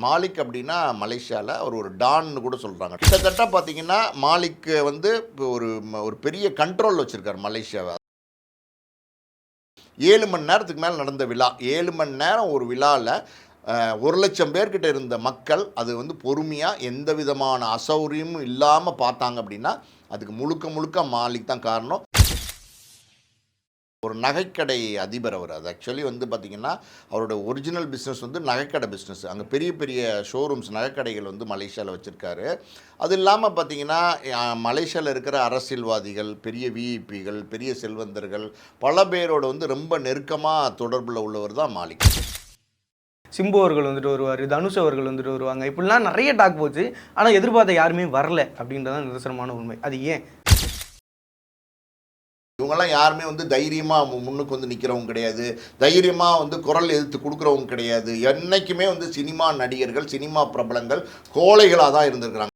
மாலிக் அப்படின்னா மலேசியாவில் அவர் ஒரு டான்னு கூட சொல்கிறாங்க. கிட்டத்தட்ட பார்த்தீங்கன்னா மாலிக் வந்து ஒரு ஒரு பெரிய கண்ட்ரோல் வச்சுருக்கார் மலேசியாவை. 7 மணி நேரத்துக்கு மேலே நடந்த விழா. 7 மணி நேரம் ஒரு விழாவில் 1,00,000 பேர்கிட்ட இருந்த மக்கள் அது வந்து பொறுமையாக எந்த விதமான அசௌகரியமும் இல்லாமல் பார்த்தாங்க அப்படின்னா அதுக்கு முழுக்க முழுக்க மாலிக் தான் காரணம். ஒரு நகைக்கடை அதிபர் அவர். அது ஆக்சுவலி வந்து பார்த்திங்கன்னா அவரோட ஒரிஜினல் பிஸ்னஸ் வந்து நகைக்கடை பிஸ்னஸ். அங்கே பெரிய பெரிய ஷோரூம்ஸ் நகைக்கடைகள் வந்து மலேசியாவில் வச்சுருக்காரு. அது இல்லாமல் பார்த்திங்கன்னா மலேசியாவில் இருக்கிற அரசியல்வாதிகள், பெரிய விஐபிகள், பெரிய செல்வந்தர்கள் பல பேரோட வந்து ரொம்ப நெருக்கமாக தொடர்பில் உள்ளவர் தான் மாலிக். சிம்பு அவர்கள் வந்துட்டு வருவார், தனுஷ் அவர்கள் வந்துட்டு வருவாங்க. இப்படிலாம் நிறைய டாக் போச்சு. ஆனால் எதிர்பார்த்த யாருமே வரல அப்படின்றதான் நிதர்சனமான உண்மை. அது ஏன்? இவங்கெல்லாம் யாருமே வந்து தைரியமாக முன்னுக்கு வந்து நிற்கிறவங்க கிடையாது, தைரியமாக வந்து குரல் எதிர்த்து கொடுக்குறவங்க கிடையாது. என்றைக்குமே வந்து சினிமா நடிகர்கள், சினிமா பிரபலங்கள் கோழைகளாக தான் இருந்திருக்கிறாங்க.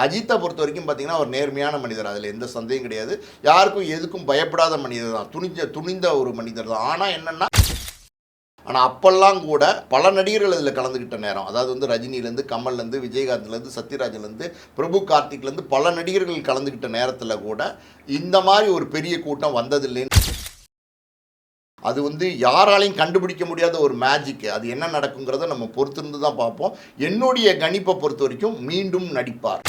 அஜித்தை பொறுத்த வரைக்கும் பார்த்தீங்கன்னா அவர் நேர்மையான மனிதர், அதில் எந்த சந்தேகம் கிடையாது. யாருக்கும் எதுக்கும் பயப்படாத மனிதர் தான், துணிந்த ஒரு மனிதர் தான். ஆனால் என்னென்னா அப்பெல்லாம் கூட பல நடிகர்கள் இதில் கலந்துக்கிட்ட நேரம், அதாவது வந்து ரஜினிலேருந்து, கமல்லேருந்து, விஜயகாந்த்லேருந்து, சத்யராஜன்லேருந்து, பிரபு கார்த்திக்லேருந்து பல நடிகர்கள் கலந்துக்கிட்ட நேரத்தில் கூட இந்த மாதிரி ஒரு பெரிய கூட்டம் வந்ததில்லைன்னு. அது வந்து யாராலையும் கண்டுபிடிக்க முடியாத ஒரு மேஜிக். அது என்ன நடக்குங்கிறத நம்ம பொறுத்திருந்து தான் பார்ப்போம். என்னுடைய கணிப்பை பொறுத்த வரைக்கும் மீண்டும் நடிப்பார்.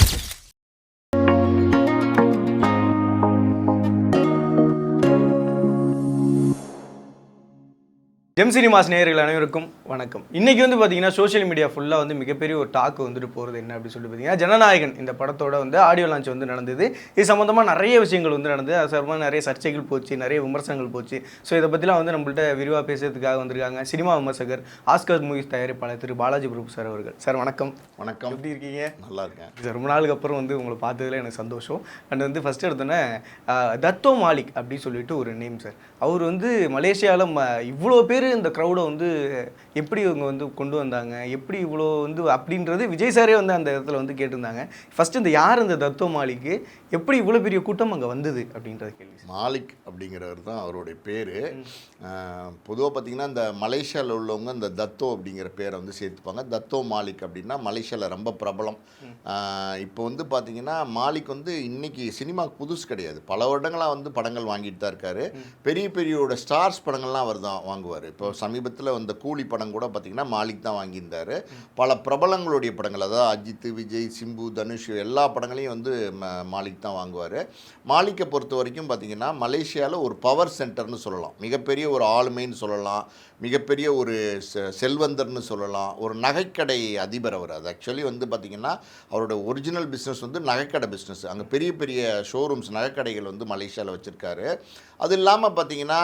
ஜெம் சினிமாஸ் நேயர்கள் அனைவருக்கும் வணக்கம். இன்றைக்கி வந்து பார்த்தீங்கன்னா சோஷியல் மீடியா ஃபுல்லாக வந்து மிகப்பெரிய ஒரு டாக் வந்துட்டு போகிறது என்ன அப்படின்னு சொல்லி பார்த்தீங்கன்னா, ஜனநாயகன் இந்த படத்தோட வந்து ஆடியோ லான்ச் வந்து நடந்தது. இது சம்மந்தமாக நிறைய விஷயங்கள் வந்து நடந்தது. அது சம்பந்தமாக நிறைய சர்ச்சைகள் போச்சு, நிறைய விமர்சனங்கள் போச்சு. ஸோ இதை பற்றிலாம் வந்து நம்மள்ட்ட விரிவாக பேசுறதுக்காக வந்திருக்காங்க சினிமா விமர்சகர், ஆஸ்கர் மூவிஸ் தயாரிப்பாளர் திரு பாலாஜி பிரபு சார் அவர்கள். சார் வணக்கம். வணக்கம். எப்படி இருக்கீங்க? நல்லா இருக்கேன் சார். ரொம்ப நாளுக்கு அப்புறம் வந்து உங்களை பார்த்ததுல எனக்கு சந்தோஷம். அண்ட் வந்து ஃபஸ்ட்டு எடுத்தோன்னே தத்தோ மாலிக் அப்படின்னு சொல்லிட்டு ஒரு நேம் சார். அவர் வந்து மலேசியாவில் இவ்வளோ பேர் இந்த க்ரௌடை வந்து எப்படி இவங்க வந்து கொண்டு வந்தாங்க, எப்படி இவ்வளோ வந்து அப்படின்றது விஜய் சாரே வந்து அந்த இடத்துல வந்து கேட்டிருந்தாங்க. ஃபஸ்ட்டு இந்த யார் இந்த தத்தோ மாலிக்கு, எப்படி இவ்வளோ பெரிய கூட்டம் அங்கே வந்தது அப்படின்றத கேள்வி. மாலிக் அப்படிங்கிறவர் தான் அவருடைய பேர். பொதுவாக பார்த்திங்கன்னா இந்த மலேசியாவில் உள்ளவங்க இந்த தத்தோ அப்படிங்கிற பேரை வந்து சேர்த்துப்பாங்க. தத்தோ மாலிக் அப்படின்னா மலேசியாவில் ரொம்ப பிரபலம். இப்போ வந்து பார்த்திங்கன்னா மாலிக் வந்து இன்றைக்கி சினிமாவுக்கு புதுசு கிடையாது, பல வருடங்களாக வந்து படங்கள் வாங்கிட்டு தான் இருக்கார். பெரிய பெரியோட ஸ்டார்ஸ் படங்கள்லாம் அவர் தான் வாங்குவார். இப்போ சமீபத்தில் வந்த கூலி படம் கூட பார்த்திங்கன்னா மாலிக் தான் வாங்கியிருந்தார். பல பிரபலங்களுடைய படங்கள், அதாவது அஜித், விஜய், சிம்பு, தனுஷ் எல்லா படங்களையும் வந்து மாலிக் தான் வாங்குவார். மாலிக்கை பொறுத்த வரைக்கும் பார்த்திங்கன்னா மலேசியாவில் ஒரு பவர் சென்டர்னு சொல்லலாம், மிகப்பெரிய ஒரு ஆளுமைன்னு சொல்லலாம், மிகப்பெரிய ஒரு செல்வந்தர்னு சொல்லலாம், ஒரு நகைக்கடை அதிபர் அவர். அது ஆக்சுவலி வந்து பார்த்திங்கன்னா அவரோட ஒரிஜினல் பிஸ்னஸ் வந்து நகைக்கடை பிஸ்னஸ். அங்கே பெரிய பெரிய ஷோரூம்ஸ் நகைக்கடைகள் வந்து மலேசியாவில் வச்சுருக்காரு. அது இல்லாமல் பார்த்திங்கன்னா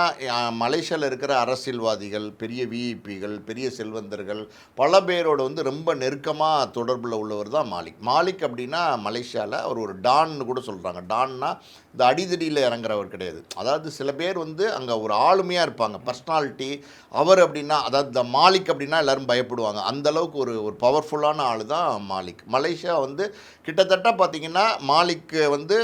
மலேசியாவில் இருக்கிற அரசியல்வாதிகள், பெரிய விஐபிகள், பெரிய செல்வந்தர்கள் பல பேரோட வந்து ரொம்ப நெருக்கமாக தொடர்பில் உள்ளவர் தான் மாலிக். மாலிக் அப்படின்னா மலேசியாவில் அவர் ஒரு டான்னு கூட சொல்கிறாங்க. டான்னா இந்த அடிதடியில் இறங்குறவர் கிடையாது. அதாவது சில பேர் வந்து அங்கே ஒரு ஆளுமையாக இருப்பாங்க, பர்சனாலிட்டி. அவர் அப்படின்னா, அதாவது இந்த மாலிக் அப்படின்னா எல்லோரும் பயப்படுவாங்க. அந்தளவுக்கு ஒரு பவர்ஃபுல்லான ஆள் தான் மாலிக். மலேசியா வந்து கிட்டத்தட்ட பார்த்திங்கன்னா மாலிக் வந்து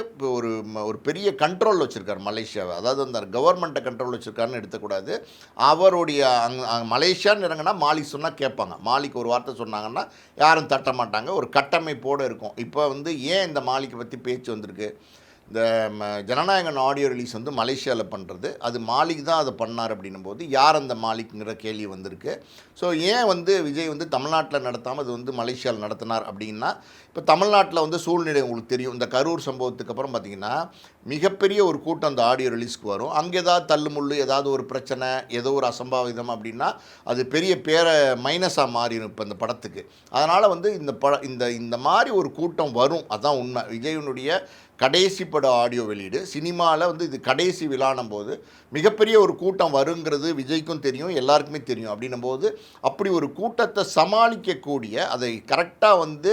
ஒரு பெரிய கண்ட்ரோல் வச்சுருக்கார் மலேசியாவை. அதாவது அந்த கவர்மெண்ட்டை கண்ட்ரோல் வச்சுருக்காருன்னு எடுத்துக்கூடாது. அவருடைய மலேசியான்னு இறங்கினா மாலிக் சொன்னால் கேட்பாங்க. மாலிக் ஒரு வார்த்தை சொன்னாங்கன்னா யாரும் தட்ட மாட்டாங்க, ஒரு கட்டமைப்போடு இருக்கும். இப்போ வந்து ஏன் இந்த மாலிக்கை பற்றி பேச்சு வந்திருக்கு, இந்த ஜனநாயகன் ஆடியோ ரிலீஸ் வந்து மலேசியாவில் பண்ணுறது, அது மாலிக் தான் அதை பண்ணார் அப்படின்னும் போது யார் அந்த மாலிக்ங்கிற கேள்வி வந்திருக்கு. ஸோ ஏன் வந்து விஜய் வந்து தமிழ்நாட்டில் நடத்தாமல் அது வந்து மலேசியாவில் நடத்தினார் அப்படின்னா, இப்போ தமிழ்நாட்டில் வந்து சூழ்நிலை உங்களுக்கு தெரியும். இந்த கரூர் சம்பவத்துக்கு அப்புறம் பார்த்திங்கன்னா மிகப்பெரிய ஒரு கூட்டம் அந்த ஆடியோ ரிலீஸ்க்கு வரும். அங்கே ஏதாவது தள்ளுமுள்ளு, ஏதாவது ஒரு பிரச்சனை, ஏதோ ஒரு அசம்பாவிதம் அப்படின்னா அது பெரிய மைனஸாக மாறிடும் இப்போ இந்த படத்துக்கு. அதனால் வந்து இந்த மாதிரி ஒரு கூட்டம் வரும், அதுதான் உண்மை. விஜயனுடைய கடைசி பட ஆடியோ வெளியீடு, சினிமாவில் வந்து இது கடைசி விழானும் போது மிகப்பெரிய ஒரு கூட்டம் வருங்கிறது விஜய்க்கும் தெரியும், எல்லாருக்குமே தெரியும். அப்படின்னும் போது அப்படி ஒரு கூட்டத்தை சமாளிக்கக்கூடிய, அதை கரெக்டாக வந்து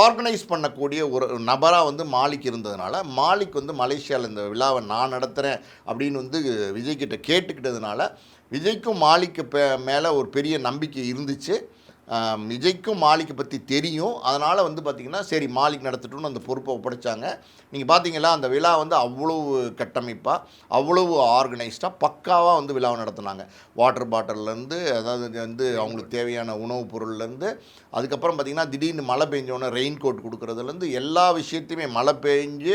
ஆர்கனைஸ் பண்ணக்கூடிய ஒரு நபராக வந்து மாலிக் இருந்ததுனால, மாலிக் வந்து மலேசியாவில் இந்த விழாவை நான் நடத்துகிறேன் அப்படின்னு வந்து விஜய்கிட்ட கேட்டுக்கிட்டதுனால விஜய்க்கும் மாலிக்கு மேலே ஒரு பெரிய நம்பிக்கை இருந்துச்சு. விஜய்க்கும் மாலிக்கை பற்றி தெரியும். அதனால் வந்து பார்த்திங்கன்னா சரி மாலிக் நடத்தட்டும்னு அந்த பொறுப்பை ஒப்படைச்சாங்க. நீங்கள் பார்த்தீங்களா அந்த விழா வந்து அவ்வளவு கட்டமைப்பாக அவ்வளவு ஆர்கனைஸ்டாக பக்காவாக வந்து விழாவை நடத்துனாங்க. வாட்டர் பாட்டில்லேருந்து அதாவது வந்து அவங்களுக்கு தேவையான உணவுப் பொருள்லேருந்து அதுக்கப்புறம் பார்த்திங்கன்னா திடீர்னு மழை பெஞ்சோன்னே ரெயின் கோட் கொடுக்குறதுலேருந்து எல்லா விஷயத்தையுமே மழை பெஞ்சு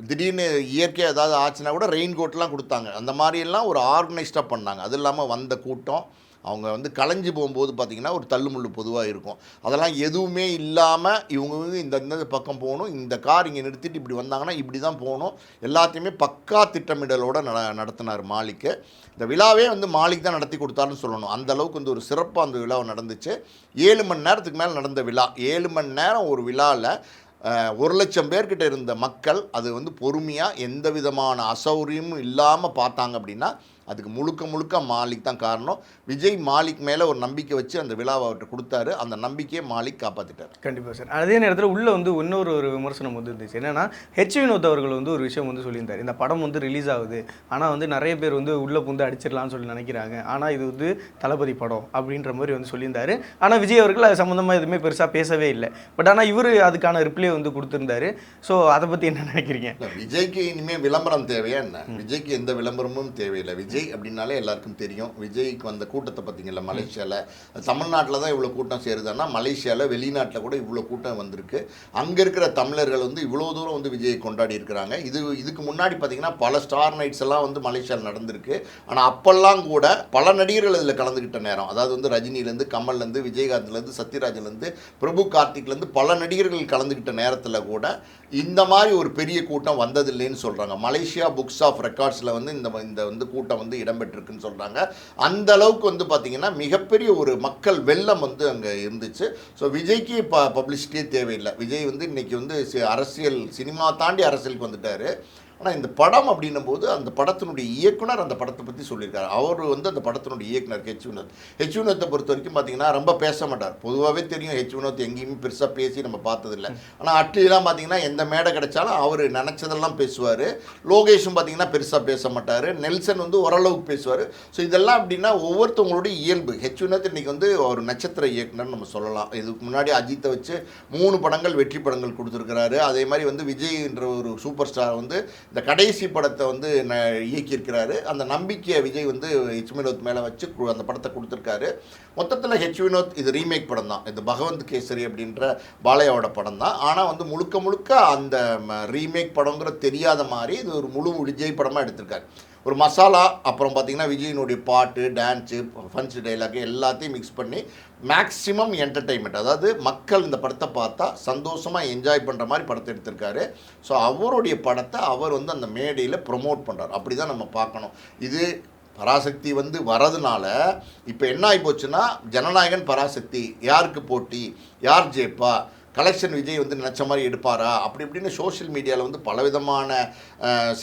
திடீர்னு இயற்கையாக ஏதாவது ஆச்சுன்னா கூட ரெயின் கோட்லாம் கொடுத்தாங்க. அந்த மாதிரியெல்லாம் ஒரு ஆர்கனைஸ்டாக பண்ணாங்க. அது இல்லாமல் வந்த கூட்டம் அவங்க வந்து கலைஞ்சு போகும்போது பார்த்திங்கன்னா ஒரு தள்ளுமுள்ளு பொதுவாக இருக்கும். அதெல்லாம் எதுவுமே இல்லாமல் இவங்க வந்து இந்த பக்கம் போகணும், இந்த கார் இங்கே நிறுத்திட்டு இப்படி வந்தாங்கன்னா இப்படி தான் போகணும், எல்லாத்தையுமே பக்கா திட்டமிடலோடு நடத்தினார் மாலிக்கு. இந்த விழாவே வந்து மாலிக் தான் நடத்தி கொடுத்தாருன்னு சொல்லணும். அந்த அளவுக்கு வந்து ஒரு சிறப்பாக அந்த விழாவை நடந்துச்சு. 7 மணி நேரத்துக்கு மேலே நடந்த விழா. 7 மணி நேரம் ஒரு விழாவில் 1,00,000 பேர்கிட்ட இருந்த மக்கள் அது வந்து பொறுமையாக எந்த விதமான அசௌகரியமும் இல்லாமல் பார்த்தாங்க. அப்படின்னா அதுக்கு முழுக்க மாலிக் தான் காரணம். விஜய் மாலிக் மேலே ஒரு நம்பிக்கை வச்சு அந்த விழாவை அவர்கிட்ட கொடுத்தாரு. அந்த நம்பிக்கையை மாலிக் காப்பாற்றிட்டார். கண்டிப்பாக சார். அதே நேரத்தில் உள்ளே வந்து இன்னொரு விமர்சனம் வந்து இருந்துச்சு. என்னென்னா வினோத் அவர்கள் வந்து ஒரு விஷயம் வந்து சொல்லியிருந்தார். இந்த படம் வந்து ரிலீஸ் ஆகுது, ஆனால் வந்து நிறைய பேர் வந்து உள்ளே புந்து அடிச்சிடலாம்னு சொல்லி நினைக்கிறாங்க, ஆனால் இது வந்து தளபதி படம் அப்படின்ற மாதிரி வந்து சொல்லியிருந்தார். ஆனால் விஜய் அவர்கள் அது சம்மந்தமாக எதுவுமே பெருசாக பேசவே இல்லை. பட் ஆனால் இவர் அதுக்கான ரிப்ளை வந்து கொடுத்துருந்தாரு. ஸோ அதை பற்றி என்ன நினைக்கிறீங்க? விஜய்க்கு இனிமேல் விளம்பரம் தேவையா என்ன? விஜய்க்கு எந்த விளம்பரமும் தேவையில்லை. விஜய் அப்படின்னாலே எல்லாருக்கும் தெரியும். விஜய்க்கு வந்த கூட்டத்தை பார்த்தீங்கல்ல மலேசியாவில், தமிழ்நாட்டில் தான் இவ்வளோ கூட்டம் சேருதுன்னா மலேசியாவில் வெளிநாட்டில் கூட இவ்வளோ கூட்டம் வந்திருக்கு. அங்கே இருக்கிற தமிழர்கள் வந்து இவ்வளோ தூரம் வந்து விஜயை கொண்டாடி இருக்கிறாங்க. இதுக்கு முன்னாடி பார்த்தீங்கன்னா பல ஸ்டார் நைட்ஸ் எல்லாம் வந்து மலேசியாவில் நடந்திருக்கு. ஆனால் அப்பெல்லாம் கூட பல நடிகர்கள் இதில் கலந்துக்கிட்ட நேரம், அதாவது வந்து ரஜினிலேருந்து கமல்லேருந்து விஜயகாந்த்லேருந்து சத்யராஜ்லேருந்து பிரபு கார்த்திக்லேருந்து பல நடிகர்கள் கலந்துக்கிட்ட நேரத்தில் கூட இந்த மாதிரி ஒரு பெரிய கூட்டம் வந்ததில்லைன்னு சொல்கிறாங்க. மலேசியா புக்ஸ் ஆஃப் ரெக்கார்ட்ஸில் வந்து இந்த வந்து கூட்டம் வந்து இடம்பெற்றிருக்குன்னு சொல்கிறாங்க. அந்த அளவுக்கு வந்து பார்த்திங்கன்னா மிகப்பெரிய ஒரு மக்கள் வெள்ளம் வந்து அங்கே இருந்துச்சு. ஸோ விஜய்க்கு பப்ளிசிட்டியே தேவையில்லை. விஜய் வந்து இன்றைக்கி வந்து அரசியல் சினிமா தாண்டி அரசியலுக்கு வந்துட்டார். ஆனால் இந்த படம் அப்படின்னும் போது அந்த படத்தினுடைய இயக்குனர் அந்த படத்தை பற்றி சொல்லியிருக்காரு. அவர் வந்து அந்த படத்தினுடைய இயக்குனர் ஹெச் வினோத்தை பொறுத்த வரைக்கும் பார்த்தீங்கன்னா ரொம்ப பேச மாட்டார். பொதுவாகவே தெரியும் ஹெச் வினோத் எங்கேயுமே பெருசாக பேசி நம்ம பார்த்ததில்லை. ஆனால் அட்லிலாம் பார்த்தீங்கன்னா எந்த மேடை கிடைச்சாலும் அவர் நினச்சதெல்லாம் பேசுவார். லோகேஷும் பார்த்தீங்கன்னா பெருசாக பேச மாட்டார். நெல்சன் வந்து ஓரளவுக்கு பேசுவார். ஸோ இதெல்லாம் அப்படின்னா ஒவ்வொருத்தவங்களுடைய இயல்பு. ஹெச் வினோத் இன்றைக்கி வந்து ஒரு நட்சத்திர இயக்குனர் நம்ம சொல்லலாம். இதுக்கு முன்னாடி அஜித்தை வச்சு 3 படங்கள் வெற்றி படங்கள் கொடுத்துருக்கிறாரு. அதே மாதிரி வந்து விஜய் என்ற ஒரு சூப்பர் ஸ்டார் வந்து இந்த கடைசி படத்தை வந்து இயக்கியிருக்கிறாரு. அந்த நம்பிக்கையை விஜய் வந்து ஹெச் வினோத் மேலே வச்சு அந்த படத்தை கொடுத்துருக்காரு. மொத்தத்தில் ஹெச் வினோத் இது ரீமேக் படம் தான். இது பகவந்த் கேசரி அப்படின்ற பாலையாவோட படம் தான். ஆனால் வந்து முழுக்க அந்த ரீமேக் படங்கிற தெரியாத மாதிரி இது ஒரு முழு விஜய் படமாக எடுத்திருக்காரு. ஒரு மசாலா, அப்புறம் பார்த்திங்கன்னா விஜயினுடைய பாட்டு, டான்ஸு, ஃபன்ஸ் டைலாக் எல்லாத்தையும் மிக்ஸ் பண்ணி மேக்ஸிமம் என்டர்டெயின்மெண்ட், அதாவது மக்கள் இந்த படத்தை பார்த்தா சந்தோஷமாக என்ஜாய் பண்ணுற மாதிரி படத்தை எடுத்திருக்காரு. ஸோ அவருடைய படத்தை அவர் வந்து அந்த மேடையில் ப்ரொமோட் பண்ணுறார். அப்படி தான் நம்ம பார்க்கணும். இது பராசக்தி வந்து வரதுனால இப்போ என்ன ஆகிப்போச்சுன்னா ஜனநாயகன் பராசக்தி யாருக்கு போட்டி, யார் ஜெயிப்பா, கலெக்ஷன் விஜய் வந்து நினச்ச மாதிரி எடுப்பாரா அப்படி இப்படின்னு சோஷியல் மீடியாவில் வந்து பலவிதமான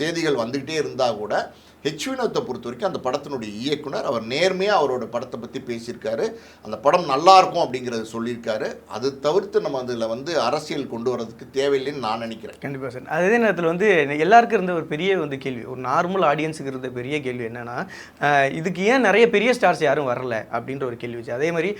செய்திகள் வந்துக்கிட்டே இருந்தால் கூட ஹெச் வினோத்தை பொறுத்த வரைக்கும் அந்த படத்தினுடைய இயக்குனர் அவர் நேர்மையாக அவரோட படத்தை பற்றி பேசியிருக்காரு. அந்த படம் நல்லாயிருக்கும் அப்படிங்கிறத சொல்லியிருக்காரு. அது தவிர்த்து நம்ம அதில் வந்து அரசியல் கொண்டு வரதுக்கு தேவையில்லைன்னு நான் நினைக்கிறேன். கண்டிப்பாக சார். அதே நேரத்தில் வந்து எல்லாருக்கும் இருந்த ஒரு பெரிய வந்து கேள்வி, ஒரு நார்மல் ஆடியன்ஸுக்கு இருந்த பெரிய கேள்வி என்னென்னா, இதுக்கு ஏன் நிறைய பெரிய ஸ்டார்ஸ் யாரும் வரல அப்படின்ற ஒரு கேள்வி வச்சு. அதே மாதிரி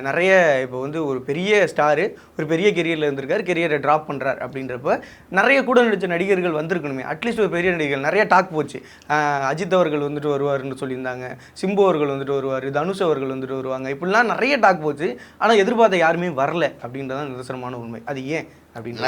நிறைய இப்போ வந்து ஒரு பெரிய ஸ்டாரு ஒரு பெரிய கெரியரில் இருந்திருக்காரு, கெரியரை ட்ராப் பண்ணுறார் அப்படின்றப்ப நிறைய கூட நடித்த நடிகர்கள் வந்திருக்கணுமே. அட்லீஸ்ட் ஒரு பெரிய நடிகர்கள் நிறைய டாக் போச்சு. அஜித் அவர்கள் வந்துட்டு வருவார்னு சொல்லியிருந்தாங்க, சிம்பு அவர்கள் வந்துட்டு வருவார், தனுஷ் அவர்கள் வந்துட்டு வருவாங்க, இப்படிலாம் நிறைய டாக் போச்சு. ஆனால் எதிர்பார்த்த யாருமே வரல அப்படின்றதான் நிதர்சனமான உண்மை. அது ஏன் அப்படின்னு,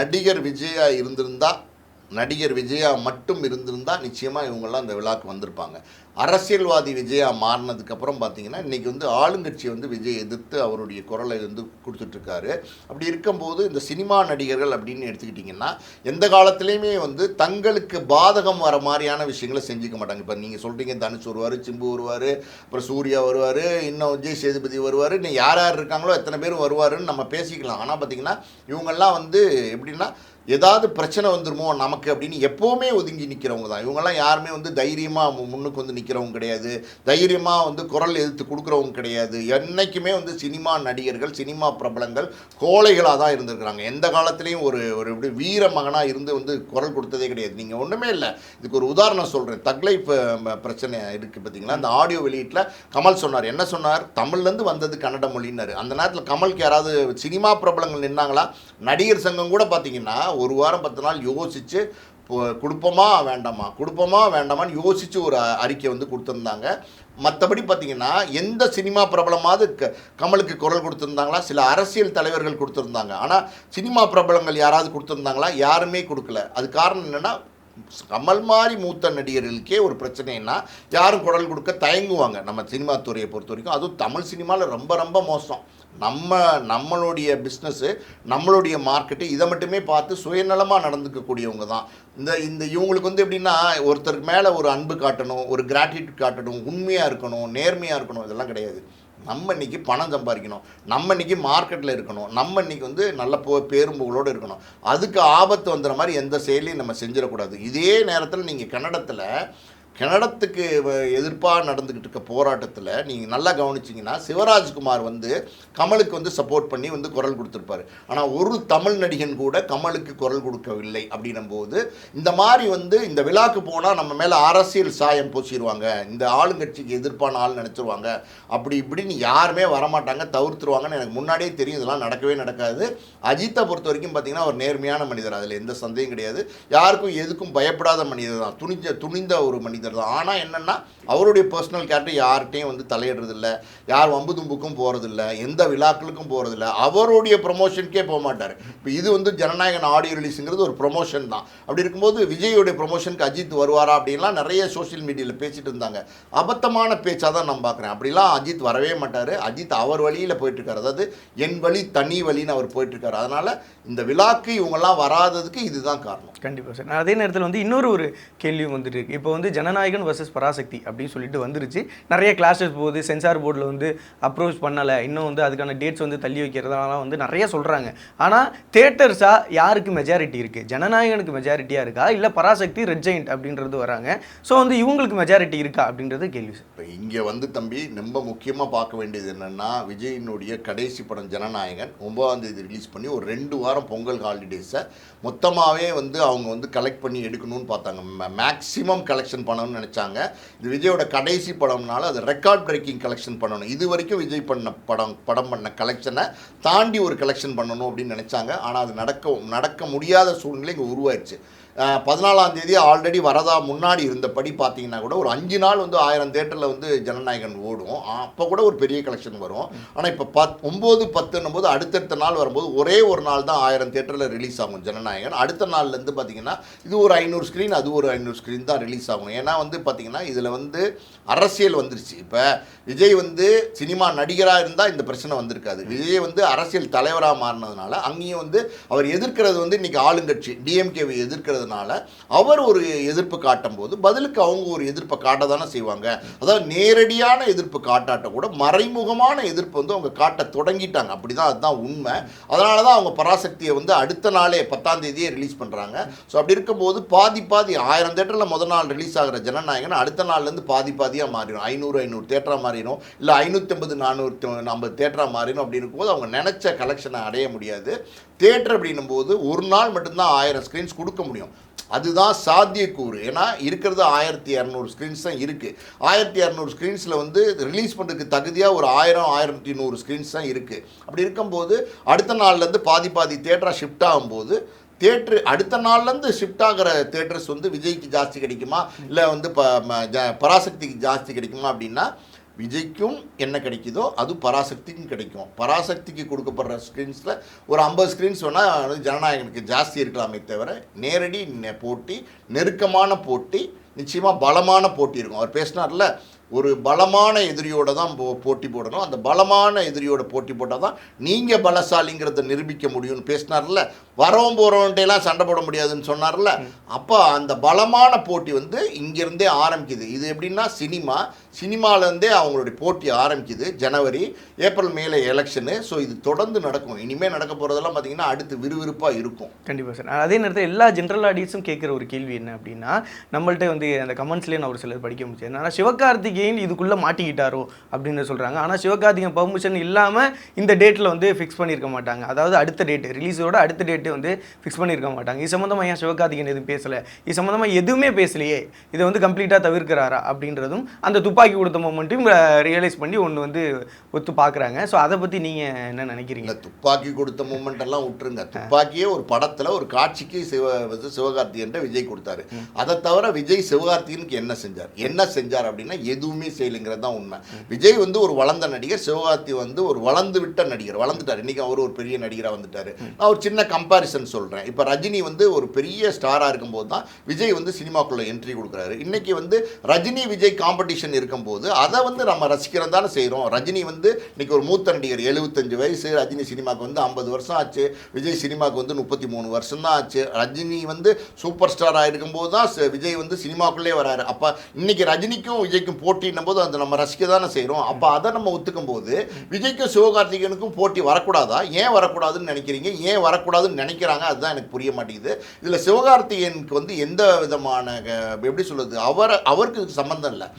நடிகர் விஜயா மட்டும் இருந்திருந்தா நிச்சயமாக இவங்கெல்லாம் இந்த விழாக்கு வந்திருப்பாங்க. அரசியல்வாதி விஜயா மாறினதுக்கப்புறம் பார்த்தீங்கன்னா இன்றைக்கி வந்து ஆளுங்கட்சியை வந்து விஜய் எதிர்த்து அவருடைய குரலை வந்து கொடுத்துட்ருக்காரு. அப்படி இருக்கும்போது இந்த சினிமா நடிகர்கள் அப்படின்னு எடுத்துக்கிட்டிங்கன்னா எந்த காலத்துலேயுமே வந்து தங்களுக்கு பாதகம் வர மாதிரியான விஷயங்களை செஞ்சுக்க மாட்டாங்க. இப்போ நீங்கள் சொல்கிறீங்க தனுஷ் வருவார், சிம்பு வருவார், அப்புறம் சூர்யா வருவார், இன்னும் விஜய் சேதுபதி வருவார், இன்னும் யார் யார் இருக்காங்களோ எத்தனை பேர் வருவாருன்னு நம்ம பேசிக்கலாம். ஆனால் பார்த்திங்கன்னா இவங்கெல்லாம் வந்து எப்படின்னா ஏதாவது பிரச்சனை வந்துருமோ நமக்கு அப்படின்னு எப்போவுமே ஒதுங்கி நிற்கிறவங்க தான். இவங்கெல்லாம் யாருமே வந்து தைரியமாக முன்னுக்கு வந்து நிற்க நிற்கிறவங்க கிடையாது, தைரியமாக வந்து குரல் எதிர்த்து கொடுக்குறவங்க கிடையாது. என்றைக்குமே வந்து சினிமா நடிகர்கள், சினிமா பிரபலங்கள் கோழைகளாக தான் இருந்திருக்கிறாங்க. எந்த காலத்துலேயும் ஒரு ஒரு இப்படி வீர மகனாக இருந்து வந்து குரல் கொடுத்ததே கிடையாது. நீங்கள் ஒன்றுமே இல்லை, இதுக்கு ஒரு உதாரணம் சொல்கிறேன். தக் லைஃப் பிரச்சனை இருக்குது பார்த்தீங்களா, அந்த ஆடியோ வெளியீட்டில் கமல் சொன்னார். என்ன சொன்னார்? தமிழ்லேருந்து வந்தது கன்னட மொழின்னாரு. அந்த நேரத்தில் கமலுக்கு யாராவது சினிமா பிரபலங்கள் நின்னாங்களா? நடிகர் சங்கம் கூட பார்த்தீங்கன்னா ஒரு வாரம் 10 நாள் யோசித்து கொடுப்போமா வேண்டாமான்னு யோசித்து ஒரு அறிக்கை வந்து கொடுத்துருந்தாங்க. மற்றபடி பார்த்தீங்கன்னா எந்த சினிமா பிரபலமாவது கமலுக்கு குரல் கொடுத்துருந்தாங்களா? சில அரசியல் தலைவர்கள் கொடுத்துருந்தாங்க. ஆனால் சினிமா பிரபலங்கள் யாராவது கொடுத்துருந்தாங்களா? யாருமே கொடுக்கல. அது காரணம் என்னென்னா, கமல் மாதிரி மூத்த நடிகர்களுக்கே ஒரு பிரச்சனைன்னா யாரும் குரல் கொடுக்க தயங்குவாங்க நம்ம சினிமா துறையை பொறுத்த வரைக்கும். அதுவும் தமிழ் சினிமாவில் ரொம்ப ரொம்ப மோசம். நம்மளுடைய பிஸ்னஸ்ஸு, நம்மளுடைய மார்க்கெட்டு இதை மட்டுமே பார்த்து சுயநலமாக நடந்துக்கக்கூடியவங்க தான். இந்த இவங்களுக்கு வந்து எப்படின்னா, ஒருத்தருக்கு மேலே ஒரு அன்பு காட்டணும், ஒரு கிராட்டிடியூட் காட்டணும், உண்மையாக இருக்கணும், நேர்மையாக இருக்கணும், இதெல்லாம் கிடையாது. நம்ம இன்றைக்கி பணம் சம்பாதிக்கணும், நம்ம இன்றைக்கி மார்க்கெட்டில் இருக்கணும், நம்ம இன்றைக்கி வந்து நல்ல பேரும்புகளோடு இருக்கணும். அதுக்கு ஆபத்து வந்துடுற மாதிரி எந்த செயலையும் நம்ம செஞ்சிடக்கூடாது. இதே நேரத்தில் நீங்கள் கன்னடத்துக்கு எதிர்ப்பாக நடந்துக்கிட்டு இருக்க போராட்டத்தில் நீங்கள் நல்லா கவனிச்சிங்கன்னா, சிவராஜ்குமார் வந்து கமலுக்கு வந்து சப்போர்ட் பண்ணி வந்து குரல் கொடுத்துருப்பாரு. ஆனால் ஒரு தமிழ் நடிகன் கூட கமலுக்கு குரல் கொடுக்கவில்லை. அப்படின்னும்போது இந்த மாதிரி வந்து இந்த விழாக்கு போனால் நம்ம மேலே அரசியல் சாயம் பூசிடுவாங்க, இந்த ஆளுங்கட்சிக்கு எதிர்ப்பான ஆள் நினச்சிருவாங்க, அப்படி இப்படின்னு யாருமே வரமாட்டாங்க, தவிர்த்துருவாங்கன்னு எனக்கு முன்னாடியே தெரியும். இதெல்லாம் நடக்கவே நடக்காது. அஜித்தை பொறுத்த வரைக்கும் பார்த்தீங்கன்னா ஒரு நேர்மையான மனிதர், அதில் எந்த சந்தேகம் கிடையாது. யாருக்கும் எதுக்கும் பயப்படாத மனிதர் தான், துணிந்த ஒரு மனிதர் தான். ஆனால் என்னென்னா, அவருடைய பர்சனல் கேரக்டர் யார்கிட்டையும் வந்து தலையிடுறதில்ல, யார் வம்பு தும்புக்கும் போகிறதில்ல, எந்த விழாக்களுக்கும் போகிறதில்ல, அவருடைய ப்ரொமோஷனுக்கே போக மாட்டார். இப்போ இது வந்து ஜனநாயகன் ஆடியோ ரிலீஸுங்கிறது ஒரு ப்ரொமோஷன் தான். அப்படி இருக்கும்போது விஜயோடைய ப்ரொமோஷனுக்கு அஜித் வருவாரா அப்படின்லாம் நிறைய சோஷியல் மீடியாவில் பேசிட்டு இருந்தாங்க. அபத்தமான பேச்சாக தான் நான் பார்க்குறேன். அப்படிலாம் அஜித் வரவே மாட்டார். அஜித் அவர் வழியில் போயிட்டுருக்காரு, அதாவது என் வழி தனி வழின்னு அவர் போயிட்டுருக்காரு. அதனால் இந்த விழாக்கு இவங்கெல்லாம் வராததுக்கு இதுதான் காரணம். கண்டிப்பாக சார். அதே நேரத்தில் வந்து இன்னொரு கேள்வியும் வந்துட்டு இருக்கு. இப்போ வந்து ஜனநாயகன் வர்சஸ் பராசக்தி அப்படின்னு சொல்லிட்டு வந்துருச்சு. நிறைய கிளாஸஸ் போகுது, சென்சார் போர்டில் வந்து அப்ரோச் பண்ணலை, இன்னும் வந்து அதுக்கான டேட்ஸ் வந்து தள்ளி வைக்கிறதாலாம் வந்து நிறைய சொல்கிறாங்க. ஆனால் தேட்டர்ஸாக யாருக்கு மெஜாரிட்டி இருக்குது? ஜனநாயகனுக்கு மெஜாரிட்டியாக இருக்கா, இல்லை பராசக்தி, ரெட் ஜெயண்ட் அப்படின்றது வராங்க. ஸோ வந்து இவங்களுக்கு மெஜாரிட்டி இருக்கா அப்படின்றது கேள்வி சார். இப்போ இங்கே வந்து தம்பி ரொம்ப முக்கியமாக பார்க்க வேண்டியது என்னென்னா, விஜயினுடைய கடைசி படம் ஜனநாயகன் 9ஆம் தேதி ரிலீஸ் பண்ணி ஒரு 2 வாரம் பொங்கல் ஹாலிடேஸை மொத்தமாகவே வந்து அவங்க வந்து கலெக்ட் பண்ணி எடுக்கணும்னு பார்த்தாங்க. மேக்ஸிமம் கலெக்ஷன் பண்ணணும்னு நினச்சாங்க. இது விஜயோட கடைசி படம்னால அது ரெக்கார்ட் பிரேக்கிங் கலெக்ஷன் பண்ணணும். இது வரைக்கும் விஜய் பண்ண படம் பண்ண கலெக்ஷனை தாண்டி ஒரு கலெக்ஷன் பண்ணணும் அப்படின்னு நினச்சாங்க. ஆனால் அது நடக்க முடியாத சூழ்நிலை இங்கே உருவாயிடுச்சு. 14ஆம் தேதி ஆல்ரெடி வரதா முன்னாடி இருந்தபடி பார்த்தீங்கன்னா கூட ஒரு 5 நாள் வந்து 1000 தேட்டரில் வந்து ஜனநாயகன் ஓடும். அப்போ கூட ஒரு பெரிய கலெக்ஷன் வரும். ஆனால் இப்போ 9, 10 போது அடுத்தடுத்த நாள் வரும்போது ஒரே ஒரு நாள் தான் 1000 தேட்டரில் ரிலீஸ் ஆகும் ஜனநாயகன். அடுத்த நாள்லேருந்து பார்த்தீங்கன்னா இது ஒரு 500 ஸ்க்ரீன், அது ஒரு 500 ஸ்க்ரீன் தான் ரிலீஸ் ஆகும். ஏன்னா வந்து பார்த்தீங்கன்னா இதில் வந்து அரசியல் வந்துருச்சு. இப்போ விஜய் வந்து சினிமா நடிகராக இருந்தால் இந்த பிரச்சனை வந்திருக்காது. விஜய் வந்து அரசியல் தலைவராக மாறினதுனால அங்கேயும் வந்து அவர் எதிர்க்கிறது வந்து இன்றைக்கி ஆளுங்கட்சி டிஎம்கேவை எதிர்க்கிறது. அவர் ஒரு எதிர்ப்பு காட்டும் போது பதிலுக்கு அவங்க ஒரு எதிர்ப்பை காட்ட தானே செய்வாங்க. அதாவது நேரடியான எதிர்ப்பு காட்டாட்ட கூட மறைமுகமான எதிர்ப்பு வந்து அவங்க காட்ட தொடங்கிட்டாங்க. அப்படிதான், அதுதான் உண்மை. அதனால தான் அவங்க பராசக்தியை வந்து அடுத்த நாளே 10ஆம் தேதியே ரிலீஸ் பண்ணுறாங்க. ஸோ அப்படி இருக்கும்போது பாதி 1000 தேட்டரில் முதல் நாள் ரிலீஸ் ஆகிற ஜனநாயகன் அடுத்த நாள்லேருந்து பாதியாக மாறிடும். 500 தேட்டராக மாறிடும், இல்லை 550 450 தேட்டராக மாறிடும். அப்படி இருக்கும்போது அவங்க நினச்ச கலெக்ஷனை அடைய முடியாது. தேட்டர் அப்படின்னும் போது ஒரு நாள் மட்டும்தான் 1000 ஸ்க்ரீன்ஸ் கொடுக்க முடியும். அதுதான் சாத்தியக்கூறு. ஏன்னா இருக்கிறது 1200 ஸ்க்ரீன்ஸ் தான் இருக்குது. 1200 ஸ்க்ரீன்ஸில் வந்து ரிலீஸ் பண்ணுறதுக்கு தகுதியாக ஒரு 1100 ஸ்க்ரீன்ஸ் தான் இருக்குது. அப்படி இருக்கும்போது அடுத்த நாள்லேருந்து பாதி தேட்டராக ஷிஃப்ட் ஆகும்போது தேட்ரு அடுத்த நாள்லேருந்து ஷிஃப்ட் ஆகிற தேட்டர்ஸ் வந்து விஜய்க்கு ஜாஸ்தி கிடைக்குமா, இல்லை வந்து பராசக்திக்கு ஜாஸ்தி கிடைக்குமா அப்படின்னா, விஜய்க்கும் என்ன கிடைக்குதோ அது பராசக்திக்கும் கிடைக்கும். பராசக்திக்கு கொடுக்கப்படுற ஸ்க்ரீன்ஸில் ஒரு 50 ஸ்க்ரீன்ஸ் வேணால் ஜனநாயகனுக்கு ஜாஸ்தி இருக்கலாமே தவிர நேரடி போட்டி, நெருக்கமான போட்டி, நிச்சயமாக பலமான போட்டி இருக்கும். அவர் பேசினார்ல, ஒரு பலமான எதிரியோடு தான் போட்டி போடணும், அந்த பலமான எதிரியோட போட்டி போட்டால் தான் நீங்கள் பலசாலிங்கிறத நிரூபிக்க முடியும்னு பேசினார்ல. வரவும் போகிறவன்ட்டெல்லாம் சண்டை போட முடியாதுன்னு சொன்னார்ல. அப்போ அந்த பலமான போட்டி வந்து இங்கேருந்தே ஆரம்பிக்குது. இது எப்படின்னா சினிமாலேருந்தே அவங்களுடைய போட்டி ஆரம்பிக்குது. ஜனவரி, ஏப்ரல், மேல எலெக்ஷனு. ஸோ இது தொடர்ந்து நடக்கும். இனிமேல் நடக்க போகிறதெல்லாம் பார்த்தீங்கன்னா அடுத்து விறுவிறுப்பாக இருக்கும். கண்டிப்பாக சார். அதே நேரத்தில் எல்லா ஜென்ரல் ஆடியன்ஸும் கேட்குற ஒரு கேள்வி என்ன அப்படின்னா, நம்மள்ட்ட வந்து அந்த கமெண்ட்ஸ்லேயே நான் ஒரு சிலர் படிக்க முடியாது. என்னன்னா சிவகார்த்திகேயன் இதுக்குள்ளே மாட்டிக்கிட்டாரோ அப்படின்னு சொல்கிறாங்க. ஆனால் சிவகார்த்திகேயன் பர்மிஷன் இல்லாமல் இந்த டேட்டில் வந்து ஃபிக்ஸ் பண்ணியிருக்க மாட்டாங்க. அதாவது அடுத்த டேட்டு ரிலீஸோட அடுத்த டேட்டு வந்து ஃபிக்ஸ் பண்ணியிருக்க மாட்டாங்க. இது சம்மந்தமாக ஏன் சிவகார்த்திகேயன் எதுவும் பேசலை, இது சம்மந்தமாக எதுவுமே பேசலையே, இதை வந்து கம்ப்ளீட்டாக தவிர்க்கிறாரா அப்படின்றதும் அந்த துப்பாக்கி கொடுத்த மொமெண்ட்டையும் ரியலைஸ் பண்ணி ஒன்று வந்து ஒத்து பார்க்குறாங்க. ஸோ அதை பற்றி நீங்கள் என்ன நினைக்கிறீங்க? துப்பாக்கி கொடுத்த மூமெண்ட் எல்லாம் விட்டுருங்க. துப்பாக்கியே ஒரு படத்தில் ஒரு காட்சிக்கு சிவகார்த்திகேயன் விஜய் கொடுத்தாரு. அதை தவிர விஜய் சிவகார்த்திகேயனுக்கு என்ன செஞ்சார் அப்படின்னா எதுவுமே செய்யலைங்கிறது தான் உண்மை. விஜய் வந்து ஒரு வளர்ந்த நடிகர், சிவகார்த்தி வந்து ஒரு வளர்ந்து விட்ட நடிகர். வளர்ந்துட்டார். இன்னைக்கு அவர் ஒரு பெரிய நடிகராக வந்துட்டார். நான் ஒரு சின்ன கம்பாரிசன் சொல்கிறேன். இப்போ ரஜினி வந்து ஒரு பெரிய ஸ்டாராக இருக்கும்போது தான் விஜய் வந்து சினிமாக்குள்ளே என்ட்ரி கொடுக்குறாரு. இன்னைக்கு வந்து ரஜினி விஜய் காம்படிஷன் இருக்கும்போது அதை வந்து நம்ம ரசிக்கிறது தானே செய்கிறோம். ரஜினி வந்து இன்னைக்கு ஒரு மூத்த நடிகர், 75 வயசு. ரஜினி சினிமாவுக்கு வந்து 50 வருஷம் ஆச்சு. விஜய் சினிமாவுக்கு வந்து 33 வருஷம் தான் ஆச்சு. ரஜினி வந்து சூப்பர் ஸ்டாராக இருக்கும்போது தான் விஜய் வந்து சினிமாக்குள்ளே வராரு. அப்போ இன்னைக்கு ரஜினிக்கும் விஜய்க்கும் போட்டின்னும் போது அதை நம்ம ரசிக்க தானே செய்கிறோம். அப்போ அதை நம்ம ஒத்துக்கும் போது விஜய்க்கும் சிவகார்த்திகேயனுக்கும் போட்டி வரக்கூடாதா? ஏன் வரக்கூடாதுன்னு நினைக்கிறீங்க? ஏன் வரக்கூடாதுன்னு நினைக்கிறாங்க? அதுதான் எனக்கு புரிய மாட்டேங்குது. இதில் சிவகார்த்திகேயனுக்கு வந்து எந்த விதமான எப்படி சொல்றது, அவருக்கு சம்பந்தம் இல்லை.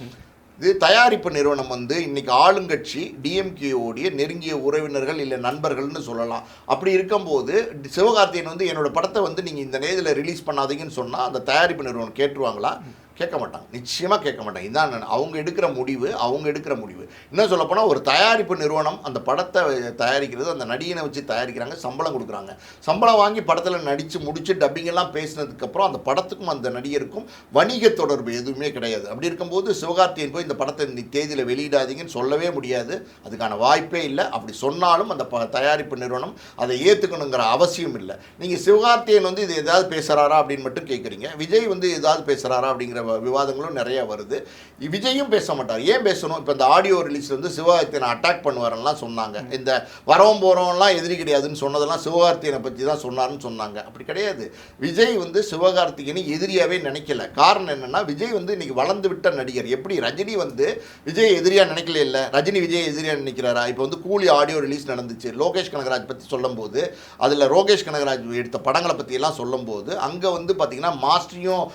இது தயாரிப்பு நிறுவனம் வந்து இன்னைக்கு ஆளுங்கட்சி டிஎம்கேவோடைய நெருங்கிய உறவினர்கள் இல்லை நண்பர்கள்னு சொல்லலாம். அப்படி இருக்கும்போது சிவகார்த்திகேயன் வந்து என்னோட படத்தை வந்து நீங்கள் இந்த நேரத்தில் ரிலீஸ் பண்ணாதீங்கன்னு சொன்னால் அந்த தயாரிப்பு நிறுவனம் கேட்டுருவாங்களா? கேட்க மாட்டாங்க. நிச்சயமாக கேட்க மாட்டாங்க. இதான் அவங்க எடுக்கிற முடிவு. இன்னும் சொல்லப்போனால் ஒரு தயாரிப்பு நிறுவனம் அந்த படத்தை தயாரிக்கிறது, அந்த நடிகனை வச்சு தயாரிக்கிறாங்க, சம்பளம் கொடுக்குறாங்க. சம்பளம் வாங்கி படத்தில் நடித்து முடித்து டப்பிங்கெல்லாம் பேசினதுக்கப்புறம் அந்த படத்துக்கும் அந்த நடிகருக்கும் வணிக தொடர்பு எதுவுமே கிடையாது. அப்படி இருக்கும்போது சிவகார்த்திகேயன் போய் இந்த படத்தை இந்த தேதியில் வெளியிடாதீங்கன்னு சொல்லவே முடியாது. அதுக்கான வாய்ப்பே இல்லை. அப்படி சொன்னாலும் அந்த தயாரிப்பு நிறுவனம் அதை ஏற்றுக்கணுங்கிற அவசியம் இல்லை. நீங்கள் சிவகார்த்திகேயன் வந்து இது எதாவது பேசுகிறாரா அப்படின்னு மட்டும் கேட்குறீங்க. விஜய் வந்து ஏதாவது பேசுகிறாரா அப்படிங்கிற விவாதங்களும் நிறைய வருது. விஜயும் பேச மாட்டார். ஏன் பேசணும்? இப்போ இந்த ஆடியோ ரிலீஸ் வந்து சிவகார்த்திகேயனை அட்டாக் பண்ணுவாரெல்லாம் சொன்னாங்க. இந்த வரவும் போகிறவங்கலாம் எதிரி கிடையாதுன்னு சொன்னதெல்லாம் சிவகார்த்திகேயனை பற்றி தான் சொன்னார்னு சொன்னாங்க. அப்படி கிடையாது. விஜய் வந்து சிவகார்த்திகேயனை எதிரியாகவே நினைக்கல. காரணம் என்னென்னா விஜய் வந்து இன்னைக்கு வளர்ந்து விட்ட நடிகர். எப்படி ரஜினி வந்து விஜய் எதிரியாக நினைக்கல இல்லை, ரஜினி விஜய் எதிரியாக நினைக்கிறாரா? இப்போ வந்து கூலி ஆடியோ ரிலீஸ் நடந்துச்சு. லோகேஷ் கனகராஜ் பற்றி சொல்லும்போது அதில் லோகேஷ் கனகராஜ் எடுத்த படங்களை பற்றியெல்லாம் சொல்லும்போது அங்கே வந்து பார்த்திங்கன்னா மாஸ்டரையும்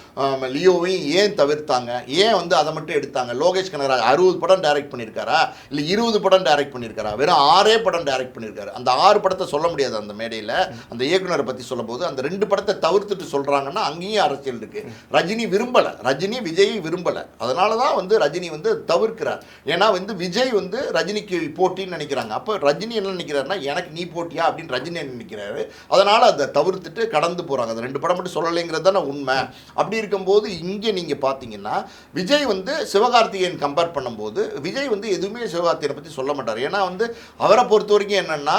லியோவையும் ஏன் தவிர்த்தாங்க? ஏன் வந்து அதை மட்டும் எடுத்தாங்க? லோகேஷ் கனகராஜ் 60 படம் டைரக்ட் பண்ணியிருக்காரா, இல்லை 20 படம் டைரக்ட் பண்ணியிருக்காரா? வெறும் 6 படம் டைரக்ட் பண்ணியிருக்காரு. அந்த 6 படத்தை சொல்ல முடியாது அந்த மேடையில். அந்த இயக்குனரை பற்றி சொல்லும் போது அந்த 2 படத்தை தவிர்த்துட்டு சொல்கிறாங்கன்னா அங்கேயும் அரசியல் இருக்குது. ரஜினி விரும்பலை, ரஜினி விஜய் விரும்பலை. அதனால தான் வந்து ரஜினி வந்து தவிர்க்கிறார். ஏன்னா வந்து விஜய் வந்து ரஜினிக்கு போட்டின்னு நினைக்கிறாங்க. அப்போ ரஜினி என்ன நினைக்கிறாருன்னா எனக்கு நீ போட்டியா அப்படின்னு ரஜினி நினைக்கிறாரு. அதனால் அதை தவிர்த்துட்டு கடந்து போகிறாங்க. அந்த 2 படம் மட்டும் சொல்லலைங்கிறது தானே உண்மை. அப்படி இருக்கும்போது இங்கே நீங்கள் பார்த்தீங்கன்னா விஜய் வந்து சிவகார்த்திகேயன் கம்பேர் பண்ணும்போது விஜய் வந்து எதுவுமே சிவகார்த்திகேயனை பற்றி சொல்ல மாட்டார். ஏன்னா வந்து அவரை பொறுத்த வரைக்கும் என்னென்னா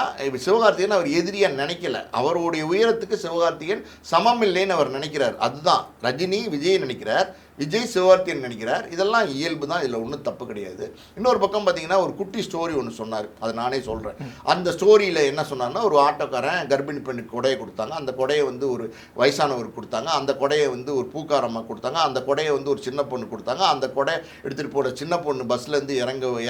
சிவகார்த்திகேயன் அவர் எதிரியாக நினைக்கல. அவருடைய உயரத்துக்கு சிவகார்த்திகேயன் சமம் இல்லைன்னு அவர் நினைக்கிறார். அதுதான் ரஜினி விஜய் நினைக்கிறார், விஜய் சிவகார்த்திகேயன் நினைக்கிறார். இதெல்லாம் இயல்பு தான், இதில் ஒன்றும் தப்பு கிடையாது. இன்னொரு பக்கம் பார்த்தீங்கன்னா ஒரு குட்டி ஸ்டோரி ஒன்று சொன்னார், அதை நானே சொல்கிறேன். அந்த ஸ்டோரியில் என்ன சொன்னார்னா, ஒரு ஆட்டோக்காரன் கர்ப்பிணி பெண்ணுக்கு கொடையை கொடுத்தாங்க. அந்த கொடையை வந்து ஒரு வயசானவருக்கு கொடுத்தாங்க. அந்த கொடையை வந்து ஒரு பூக்காரம்மா கொடுத்தாங்க. அந்த கொடையை வந்து ஒரு சின்ன பொண்ணு கொடுத்தாங்க. அந்த கொடை எடுத்துகிட்டு போகிற சின்ன பொண்ணு பஸ்லேருந்து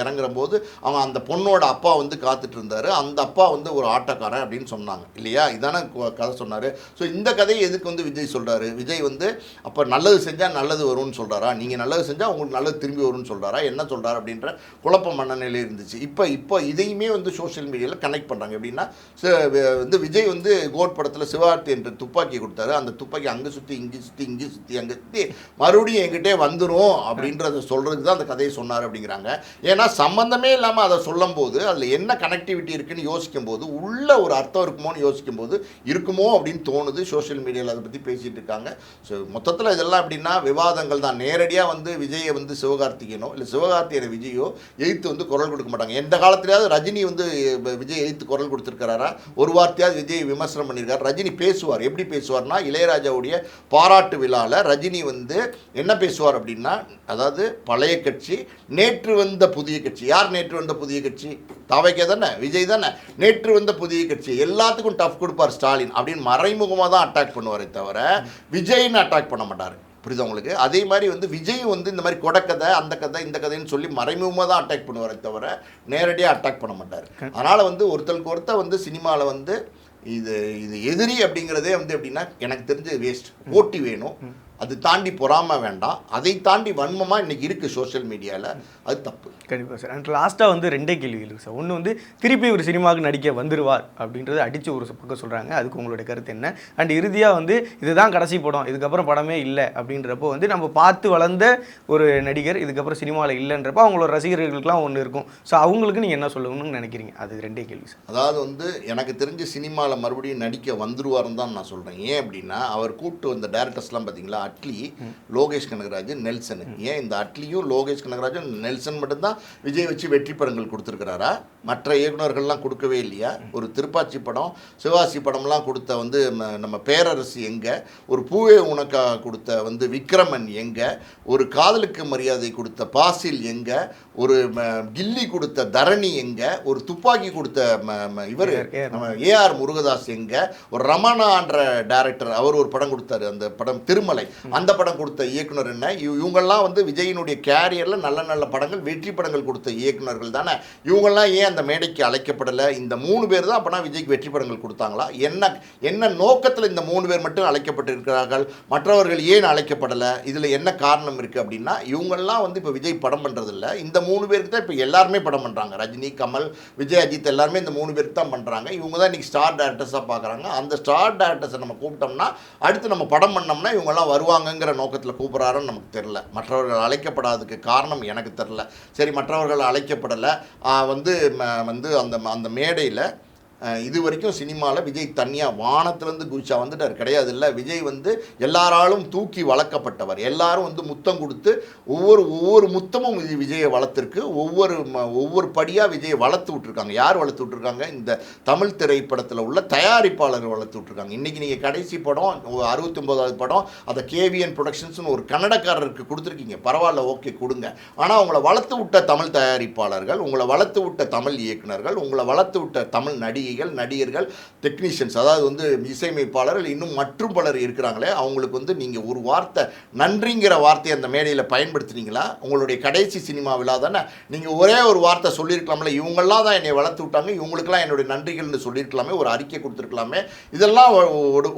இறங்குற போது அவங்க அந்த பொண்ணோட அப்பா வந்து காத்துட்டு இருந்தார். அந்த அப்பா வந்து ஒரு ஆட்டோக்காரன் அப்படின்னு சொன்னாங்க இல்லையா? இதான கதை சொன்னார். ஸோ இந்த கதையை எதுக்கு வந்து விஜய் சொல்கிறாரு? விஜய் வந்து அப்போ நல்லது செஞ்சால் நல்லது வரும்னு சொல்கிறாரா, நீங்கள் நல்லது செஞ்சால் உங்களுக்கு நல்லது திரும்பி வரும்னு சொல்கிறாரா, என்ன சொல்கிறார் அப்படின்ற குழப்ப மனநிலை இருந்துச்சு. இப்போ இதையுமே வந்து சோஷியல் மீடியாவில் கனெக்ட் பண்ணுறாங்க. எப்படின்னா வந்து விஜய் வந்து கோட் படத்தில் சிவகார்த்தி என்ற துப்பாக்கி கொடுத்தாரு. அந்த துப்பாக்கி அங்கே சுற்றி இங்கே சுற்றி இங்கே சுற்றி அங்கே சுற்றி மறுபடியும் என்கிட்டே வந்துடும் அப்படின்றத சொல்கிறதுக்கு தான் அந்த கதையை சொன்னார் அப்படிங்கிறாங்க. ஏன்னா சம்மந்தமே இல்லாமல் அதை சொல்லும் போது அதில் என்ன கனெக்டிவிட்டி இருக்குன்னு யோசிக்கும் போது உள்ள ஒரு அர்த்தம் இருக்குமோன்னு யோசிக்கும் போது இருக்குமோ அப்படின்னு தோணுது. சோஷியல் மீடியாவில் அதை பற்றி பேசிகிட்டு இருக்காங்க. ஸோ மொத்தத்தில் இதெல்லாம் எப்படின்னா விவாதங்கள் தான். நேரடியாக வந்து விஜயை வந்து சிவகார்த்திகேயனோ இல்லை சிவகார்த்திகேயனை விஜயோ எய்த்து வந்து குரல் கொடுக்க மாட்டாங்க. எந்த காலத்திலேயாவது ரஜினி வந்து விஜய் எய்த்து குரல் கொடுத்துருக்காரா? ஒரு வார்த்தையாவது விஜய் விமர்சனம் பண்ணியிருக்காரு. ரஜினி பேசுவார். எப்படி பேசுவார்னா, இளையராஜாவுடைய பாராட்டு விழாவில் ரஜினி வந்து என்ன பேசுவார் அப்படின்னா, அதாவது பழைய கட்சி நேற்று வந்த புதிய கட்சி. யார் நேற்று வந்த புதிய கட்சி? தாவைக்கே தானே, விஜய் தானே. நேற்று வந்த புதிய கட்சி எல்லாத்துக்கும் டஃப் கொடுப்பார் ஸ்டாலின் அப்படின்னு மறைமுகமாக தான் அட்டாக் பண்ணுவாரே தவிர விஜய்னு அட்டாக் பண்ண மாட்டார். புரியுதா உங்களுக்கு? அதே மாதிரி வந்து விஜய் வந்து இந்த மாதிரி கொடக்கதை அந்த கதை இந்த கதைன்னு சொல்லி மறைமுகமாக தான் அட்டாக் பண்ணுவாரே தவிர நேரடியாக அட்டாக் பண்ண மாட்டார். அதனால் வந்து ஒருத்தருக்கு ஒருத்தர் வந்து சினிமாவில் வந்து இது எதிரி அப்படிங்கிறதே வந்து எப்படின்னா எனக்கு தெரிஞ்ச வேஸ்ட். போட்டி வேணும், அது தாண்டி பொறாமல் வேண்டாம், அதை தாண்டி வன்மமாக இன்றைக்கி இருக்குது சோஷியல் மீடியாவில், அது தப்பு. கண்டிப்பாக சார். அண்ட் லாஸ்ட்டாக வந்து 2 கேள்விகள் சார். ஒன்று வந்து திருப்பி ஒரு சினிமாவுக்கு நடிக்க வந்துடுவார் அப்படின்றது அடித்து ஒரு பக்கம் சொல்கிறாங்க, அதுக்கு உங்களுடைய கருத்து என்ன? அண்ட் இறுதியாக வந்து இதுதான் கடைசி படம், இதுக்கப்புறம் படமே இல்லை அப்படின்றப்போ வந்து நம்ம பார்த்து வளர்ந்த ஒரு நடிகர் இதுக்கப்புறம் சினிமாவில் இல்லைன்றப்போ அவங்களோட ரசிகர்களுக்கெல்லாம் ஒன்று இருக்கும். ஸோ அவங்களுக்கு நீங்கள் என்ன சொல்லணும்னு நினைக்கிறீங்க? அது 2 கேள்வி சார். அதாவது வந்து எனக்கு தெரிஞ்சு சினிமாவில் மறுபடியும் நடிக்க வந்துருவாருன்னு தான் நான் சொல்கிறேன். ஏன் அப்படின்னா அவர் கூப்பிட்டு வந்த டேரக்டர்ஸ்லாம் பார்த்தீங்களா, அட்லி, லோகேஷ் கனகராஜ், நெல்சன். ஏன் இந்த அட்லியும் லோகேஷ் கனகராஜும் நெல்சன் மட்டும்தான் விஜய் வச்சு வெற்றி படங்கள் கொடுத்துருக்கிறாரா? மற்ற இயக்குநர்கள்லாம் கொடுக்கவே இல்லையா? ஒரு திருப்பாச்சி படம், சிவாசி படம்லாம் கொடுத்த வந்து நம்ம பேரரசு எங்கே? ஒரு பூவே உனக்கா கொடுத்த வந்து விக்ரமன் எங்கே? ஒரு காதலுக்கு மரியாதை கொடுத்த பாசில் எங்கே? ஒரு கில்லி கொடுத்த தரணி எங்கே? ஒரு துப்பாக்கி கொடுத்த இவர் நம்ம ஏஆர் முருகதாஸ் எங்கே? ஒரு ரமணான்ற டைரக்டர் அவர் ஒரு படம் கொடுத்தாரு, அந்த படம் திருமலை, அந்த படம் கொடுத்த இயக்குனர் என்ன? இவங்கெல்லாம் வந்து விஜயினுடைய கேரியரில் நல்ல நல்ல படங்கள் வெற்றி படங்கள் கொடுத்த இயக்குனர்கள் தானே. இவங்கெல்லாம் ஏன் அந்த மேடைக்கு அழைக்கப்படலை? இந்த 3 பேர் தான் அப்போனா விஜய்க்கு வெற்றி படங்கள் கொடுத்தாங்களா? என்ன நோக்கத்தில் இந்த 3 பேர் மட்டும் அழைக்கப்பட்டிருக்கிறார்கள், மற்றவர்கள் ஏன் அழைக்கப்படலை? இதில் என்ன காரணம் இருக்குது அப்படின்னா, இவங்கெல்லாம் வந்து இப்போ விஜய் படம் பண்ணுறதில்ல, இந்த 3 பேருக்கு தான் இப்போ எல்லாருமே படம் பண்ணுறாங்க. ரஜினி, கமல், விஜய், அஜித் எல்லாருமே இந்த 3 பேருக்கு தான் பண்ணுறாங்க. இவங்க தான் இன்றைக்கி ஸ்டார் டேரக்டர்ஸாக பார்க்குறாங்க. அந்த ஸ்டார் டேரக்டர்ஸை நம்ம கூப்பிட்டோம்னா அடுத்து நம்ம படம் பண்ணோம்னா இவங்கெல்லாம் வருவாங்கங்கிற நோக்கத்தில் கூப்பிட்றாருன்னு நமக்கு தெரில. மற்றவர்கள் அழைக்கப்படாததுக்கு காரணம் எனக்கு தெரில. சரி, மற்றவர்கள் அழைக்கப்படலை வந்து அந்த மேடையில் இது வரைக்கும் சினிமாவில் விஜய் தனியாக வானத்திலேருந்து குதிச்சா வந்துட்டார் கிடையாது. இல்லை, விஜய் வந்து எல்லாராலும் தூக்கி வளர்க்கப்பட்டவர். எல்லாரும் வந்து முத்தம் கொடுத்து ஒவ்வொரு முத்தமும் விஜயை வளர்த்துருக்கு. ஒவ்வொரு படியாக விஜயை வளர்த்து விட்ருக்காங்க. யார் வளர்த்து விட்ருக்காங்க? இந்த தமிழ் திரைப்படத்தில் உள்ள தயாரிப்பாளர்கள் வளர்த்து விட்ருக்காங்க. இன்றைக்கி நீங்கள் கடைசி படம் 69வது படம், அதை கேவிஎன் ப்ரொடக்ஷன்ஸ்னு ஒரு கன்னடக்காரருக்கு கொடுத்துருக்கீங்க, பரவாயில்ல, ஓகே கொடுங்க. ஆனால் உங்களை வளர்த்து விட்ட தமிழ் தயாரிப்பாளர்கள், உங்களை வளர்த்து விட்ட தமிழ் இயக்குனர்கள், உங்களை வளர்த்து விட்ட தமிழ் நடிகர்கள், டெக்னீஷியன்ஸ், அதாவது வந்து இசையமைப்பாளர்கள், இன்னும் மற்றும் பலர் இருக்கிறாங்களே, அவங்களுக்கு வந்து நீங்கள் ஒரு வார்த்தை நன்றிங்கிற வார்த்தையை அந்த மேடையில் பயன்படுத்துனீங்களா? உங்களுடைய கடைசி சினிமா விழா தானே, நீங்கள் ஒரே ஒரு வார்த்தை சொல்லியிருக்கலாம்ல, இவங்கெல்லாம் தான் என்னை வளர்த்து விட்டாங்க, இவங்களுக்கெல்லாம் என்னுடைய நன்றிகள்னு சொல்லியிருக்கலாமே, ஒரு அறிக்கை கொடுத்துருக்கலாமே. இதெல்லாம்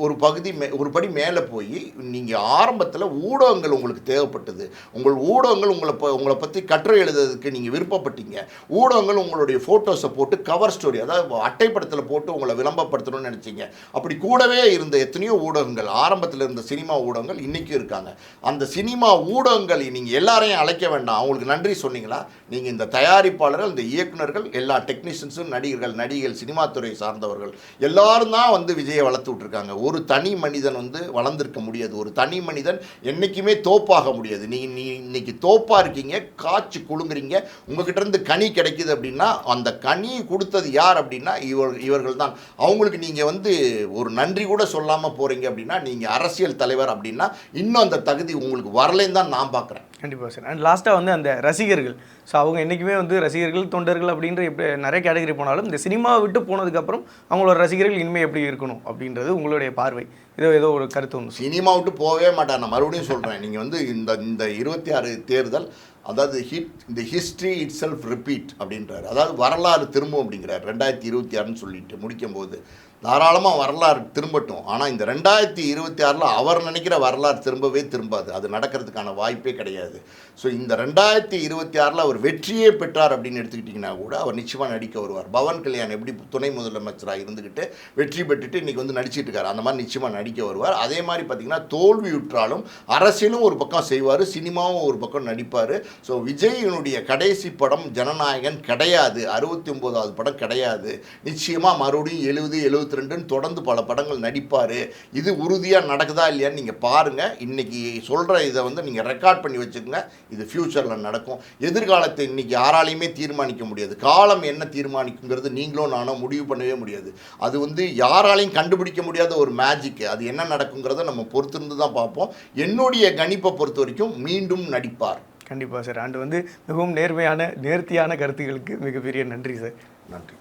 ஒரு படி மேலே போய் நீங்கள் ஆரம்பத்தில் ஊடகங்கள் உங்களுக்கு தேவைப்பட்டது. உங்கள் ஊடகங்கள் உங்களை பற்றி கட்டுரை எழுதுறதுக்கு நீங்கள் விருப்பப்பட்டீங்க. ஊடகங்கள் உங்களுடைய ஃபோட்டோஸை போட்டு கவர் ஸ்டோரி, அதாவது அட்டைப்படத்தில் போட்டு உங்களை விளம்பரப்படுத்தணும்னு நினச்சிங்க. அப்படி கூடவே இருந்த எத்தனையோ ஊடகங்கள், ஆரம்பத்தில் இருந்த சினிமா ஊடகங்கள் இன்றைக்கும் இருக்காங்க. அந்த சினிமா ஊடகங்கள் நீங்கள் எல்லாரையும் அழைக்க வேண்டாம். அவங்களுக்கு நன்றி சொன்னீங்களா? நீங்கள் இந்த தயாரிப்பாளர்கள், இந்த இயக்குநர்கள், எல்லா டெக்னீஷியன்ஸும், நடிகர்கள், சினிமா துறை சார்ந்தவர்கள் எல்லாரும் தான் வந்து விஜயை வளர்த்து விட்ருக்காங்க. ஒரு தனி மனிதன் வந்து வளர்ந்துருக்க முடியாது. ஒரு தனி மனிதன் என்றைக்குமே தோப்பாக முடியாது. நீ இன்னைக்கு தோப்பாக இருக்கீங்க, காய்ச்சி குழுங்குறீங்க, உங்ககிட்ட இருந்து கனி கிடைக்குது அப்படின்னா அந்த கனி கொடுத்தது யார் அப்படின்னா இவர்கள் தான். அவங்களுக்கு நீங்கள் வந்து ஒரு நன்றி கூட சொல்லாமல் போகிறீங்க அப்படின்னா நீங்கள் அரசியல் தலைவர் அப்படின்னா இன்னும் அந்த தகுதி உங்களுக்கு வரலைன்னு தான் நான் பார்க்குறேன். கண்டிப்பாக சார். அண்ட் லாஸ்ட்டாக வந்து அந்த ரசிகர்கள், ஸோ அவங்க என்றைக்குமே வந்து ரசிகர்கள், தொண்டர்கள் அப்படின்ற எப்படி நிறைய கேட்டகரி போனாலும் இந்த சினிமாவை விட்டு போனதுக்கப்புறம் அவங்களோட ரசிகர்கள் இனிமேல் எப்படி இருக்கணும் அப்படின்றது உங்களுடைய பார்வை, ஏதோ ஒரு கருத்து ஒன்று. சினிமா விட்டு போகவே மாட்டார். நான் மறுபடியும் சொல்கிறேன், நீங்கள் வந்து இந்த 26 தேர்தல், அதாவது இந்த ஹிஸ்ட்ரி இட் செல்ஃப் ரிப்பீட் அப்படின்றார். அதாவது வரலாறு திரும்பும் அப்படிங்கிறார் 2026ன்னு சொல்லிட்டு முடிக்கும்போது. தாராளமாக வரலாறு திரும்பட்டும். ஆனால் இந்த 2026 அவர் நினைக்கிற வரலாறு திரும்பாது. அது நடக்கிறதுக்கான வாய்ப்பே கிடையாது. ஸோ இந்த 2026 அவர் வெற்றியே பெற்றார் அப்படின்னு எடுத்துக்கிட்டிங்கன்னா கூட அவர் நிச்சயமாக நடிக்க வருவார். பவன் கல்யாண் எப்படி துணை முதலமைச்சராக இருந்துக்கிட்டு வெற்றி பெற்றுட்டு இன்றைக்கி வந்து நடிச்சிட்டு இருக்காரு, அந்த மாதிரி நிச்சயமாக நடிக்க வருவார். அதே மாதிரி பார்த்திங்கன்னா தோல்வியுற்றாலும் அரசியலும் ஒரு பக்கம் செய்வார், சினிமாவும் ஒரு பக்கம் நடிப்பார். ஸோ விஜயினுடைய கடைசி படம் ஜனநாயகன் கிடையாது, 69வது படம் கிடையாது. நிச்சயமாக மறுபடியும் 70, 72 தொடர்ந்து பல படங்கள் நடிப்பார். இது உறுதியாக நடக்குதா இல்லையான்னு நீங்கள் பாருங்கள். இன்றைக்கி சொல்கிற இதை வந்து நீங்கள் ரெக்கார்ட் பண்ணி வச்சுக்கோங்க. இது ஃப்யூச்சரில் நடக்கும். எதிர்காலத்தை இன்றைக்கி யாராலையுமே தீர்மானிக்க முடியாது. காலம் என்ன தீர்மானிக்குங்கிறது நீங்களும் நானும் முடிவு பண்ணவே முடியாது. அது வந்து யாராலையும் கண்டுபிடிக்க முடியாத ஒரு மேஜிக்கு. அது என்ன நடக்குங்கிறத நம்ம பொறுத்திருந்து தான் பார்ப்போம். என்னுடைய கணிப்பை பொறுத்த வரைக்கும் மீண்டும் நடிப்பார். கண்டிப்பாக சார். அண்டு வந்து மிகவும் நேர்த்தியான கருத்துக்களுக்கு மிகப்பெரிய நன்றி சார். நன்றி.